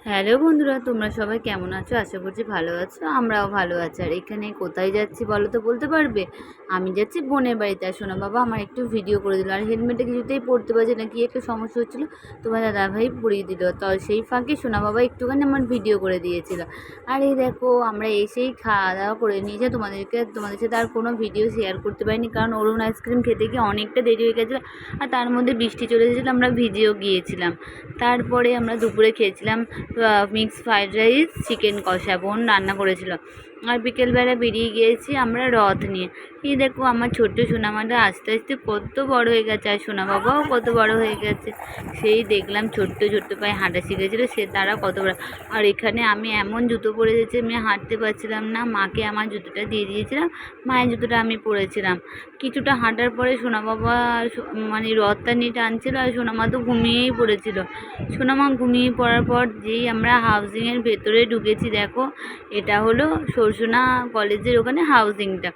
Hello বন্ধুরা, তোমরা সবাই কেমন আছো? আশা করছি ভালো আছো। আমরাও ভালো আছি। আর এখানে কোথায় যাচ্ছি বলো তো, বলতে পারবে? আমি যাচ্ছি বোনের বাড়িতে। আর শোনা বাবা আমার একটু ভিডিও করে দিল, আর হেলমেটে কিছুতেই পড়তে পারছে না, কি একটা সমস্যা হচ্ছিলো, তোমার দাদাভাই পড়িয়ে দিল। তো সেই ফাঁকে শোনা বাবা একটুখানি আমার ভিডিও করে দিয়েছিল। আর এই দেখো আমরা এসেই খাওয়া দাওয়া করে নিয়েছি। তোমাদের সাথে আর কোনো ভিডিও শেয়ার করতে পারিনি, কারণ অরুণ আইসক্রিম খেতে গিয়ে অনেকটা দেরি হয়ে গেছিলো। আর তার মধ্যে বৃষ্টি চলে এসেছিলো, আমরা ভিজেও গিয়েছিলাম। তারপরে আমরা দুপুরে খেয়েছিলাম মিক্স ফ্রাইড রাইস, চিকেন কষা বোন রান্না করেছিল। আর বিকেলবেলা বেরিয়ে গিয়েছি আমরা রথ নিয়ে। এই দেখো আমার ছোট্ট সোনামাটা আস্তে আস্তে কত বড় হয়ে গেছে, আর সোনা বাবাও কত বড় হয়ে গেছে। সেই দেখলাম ছোট্ট ছোট্ট পায়ে হাঁটা শিখেছিল, সে তারা কত বড়। আর এখানে আমি এমন জুতো পরে গেছি, আমি হাঁটতে পারছিলাম না। মাকে আমার জুতোটা দিয়ে দিয়েছিলাম, মায়ের জুতোটা আমি পরেছিলাম। কিছুটা হাঁটার পরে সোনা বাবা মানে রথটা নিয়ে টানছিল, আর সোনামা তো ঘুমিয়েই পড়েছিল। সোনামা ঘুমিয়ে পড়ার পর যেই আমরা হাউজিংয়ের ভেতরে ঢুকেছি, দেখো এটা হলো সরসোনা কলেজের ওখানে হাউজিংটা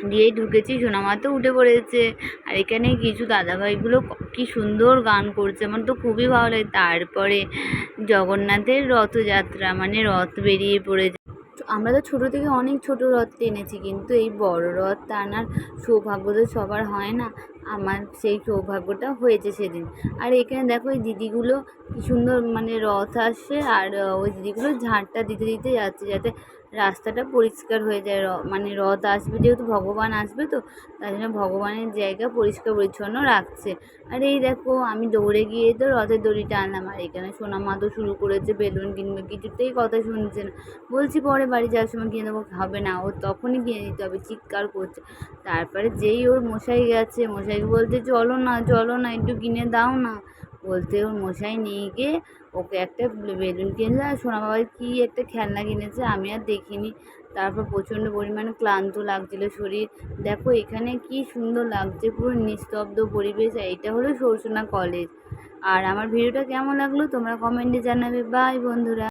দিয়েই ঢুকেছি। সোনামা তো উঠে পড়েছে। আর এখানে কিছু দাদাভাইগুলো কি সুন্দর গান করছে, আমার তো খুবই ভালো লাগে। তারপরে জগন্নাথের রথযাত্রা, মানে রথ বেরিয়ে পড়েছে। আমরা তো ছোটো থেকে অনেক ছোট রথ টেনেছি, কিন্তু এই বড় রথ টানার সৌভাগ্য তো সবার হয় না। আমার সেই সৌভাগ্যটা হয়েছে সেদিন। আর এখানে দেখো এই দিদিগুলো কি সুন্দর, মানে রথ আসছে, আর ওই দিদিগুলো ঝাঁটটা দিতে দিতে যাচ্ছে, যাতে রাস্তাটা পরিষ্কার হয়ে যায়। মানে রথ আসবে, যেহেতু ভগবান আসবে, তো তাই জন্য ভগবানের জায়গা পরিষ্কার পরিচ্ছন্ন রাখছে। আর এই দেখো আমি দৌড়ে গিয়ে তো রথের দড়িটা আনলাম। আর এখানে সোনামা তো শুরু করেছে বেলুন কিনবে, কিছুতেই কথা শুনছে না। বলছি পরে বাড়ি যাওয়ার সময় কিনে দেবো, হবে না, ও তখনই কিনে দিতে হবে, চিৎকার করছে। তারপরে যেই ওর মশাই গেছে, মশাইকে বলতে চলো না চলো না, একটু কিনে দাও না। বলতে ওর মশাই নিয়ে গিয়ে ওকে একটা বেলুন কিনলো, আর সোনা বাবার কী একটা খেলনা কিনেছে, আমি আর দেখিনি। তারপর প্রচণ্ড পরিমাণে ক্লান্ত লাগছিলো শরীর। দেখো এখানে কি সুন্দর লাগছে, পুরো নিস্তব্ধ পরিবেশ। এইটা হলো সরসোনা কলেজ। আর আমার ভিডিওটা কেমন লাগলো তোমরা কমেন্টে জানাবে। বাই বন্ধুরা।